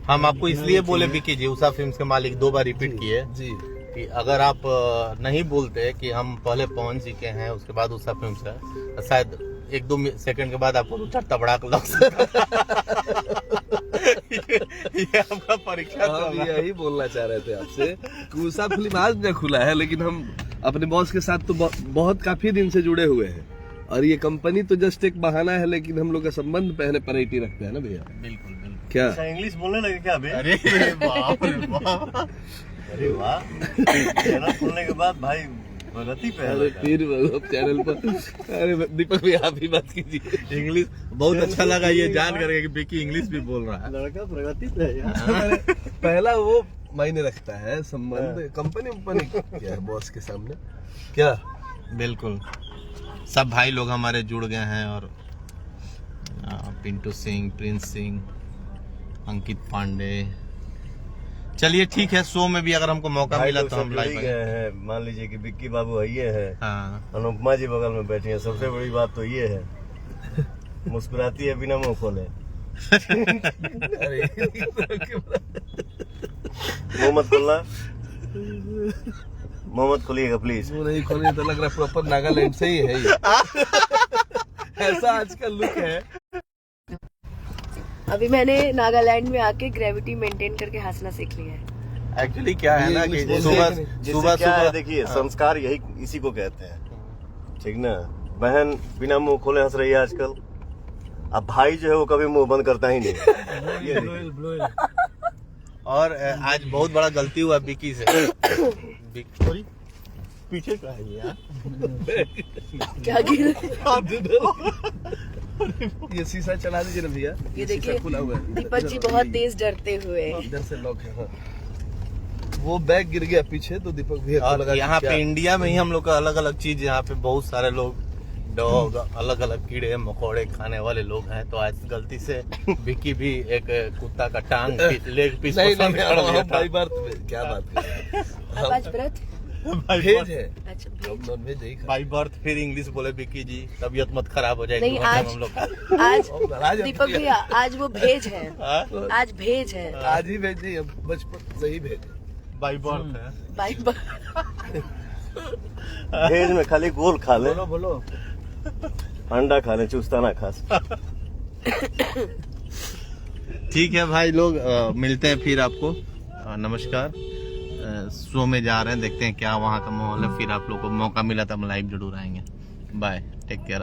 हम आपको इसलिए बोले विकी जी, उषा फिल्म्स के मालिक 2 बार रिपीट किए जी कि अगर आप नहीं बोलते कि हम पहले पवन जी के हैं उसके बाद उषा फिल्म्स है, शायद 1-2 सेकंड के बाद आपको चट्टा बड़ा लग ये आपका परीक्षा हम यही बोलना चाह रहे थे आपसे कि उषा फिल्म आज न खुला है, लेकिन हम अपने बॉस के साथ तो बहुत काफी दिन से जुड़े हुए हैं और ये कंपनी तो जस्ट एक बहाना है, लेकिन हम लोग का संबंध पहले परेटी रखते हैं ना भैया। बिल्कुल बिल्कुल। क्या इंग्लिश बोलने लगे क्या अभी? अरे बाप रे बाप, अरे वाह, चैनल खोलने के बाद भाई प्रगति पे है। अरे फिर चैनल पर अरे दीपक भैया आप ही बात कीजिए। इंग्लिश बहुत अच्छा लगा ये जान करके कि विकी इंग्लिश भी बोल रहा है। लड़का प्रगति पे है यार। पहला वो मायने रखता है संबंध, कंपनी क्या है बॉस के सामने क्या। बिल्कुल, सब भाई लोग हमारे जुड़ गए हैं और पिंटू सिंह, प्रिंस सिंह, अंकित पांडे। चलिए ठीक है, शो में भी अगर हमको मौका मिला तो हम लाइव गए हैं। मान लीजिए कि विक्की बाबू ये है, हाँ। अनुपमा जी बगल में बैठी है। सबसे बड़ी बात तो ये है, मुस्कुराती है बिना मुंह खोले। मोहम्मद खोलना, मोहम्मद खोलिएगा प्लीज। वो नहीं खोलिए तो लग रहा है प्रॉपर नागालैंड से ही है ये। ऐसा आज का लुक है। अभी मैंने नागालैंड में आके ग्रेविटी मेंटेन करके हंसना सीख लिया है। एक्चुअली क्या है ना कि सुबह देखिए, संस्कार यही इसी को कहते हैं, ठीक ना। बहन बिना मुंह खोले हंस रही है आजकल। अब भाई जो है वो कभी मुंह बंद करता ही नहीं। और आज बहुत बड़ा गलती हुआ विकी से। पीछे का है यार, क्या गिर ये शीशा चला दीजिए ना भैया। ये देखिए खुला हुआ है। दीपक जी बहुत तेज डरते हुए। इधर से लॉक है। हाँ। वो बैग गिर गया पीछे तो दीपक भैया को लगा यहाँ पे इंडिया में ही हम लोग का अलग अलग चीज, यहाँ पे बहुत सारे लोग डॉग, अलग अलग कीड़े मकोड़े खाने वाले लोग हैं। तो आज गलती से विकी भी एक कुत्ता का टांग लेग पीस पसंद कर लिया था। भाई बात क्या बात कर रहे हैं। आज व्रत भेज है। अच्छा नॉन वेज नहीं बाई बर्थ फिर इंग्लिश बोले विकी जी, तबीयत मत खराब हो जाएगी। नहीं, आज हम लोग का आज दीपक भैया आज वो भेज है, आज भेज है। आज ही भेज नहीं, बचपन से ही भेज। बाई बर्थ है। बाई भेज में खाली गोल खा ले, बोलो अंडा खा ले, चूस्ता ना खास। ठीक है भाई लोग, मिलते हैं फिर आपको। नमस्कार। शो में जा रहे हैं, देखते हैं क्या वहाँ का माहौल है। फिर आप लोग को मौका मिला तो हम लाइव जरूर आएंगे। Bye, take care.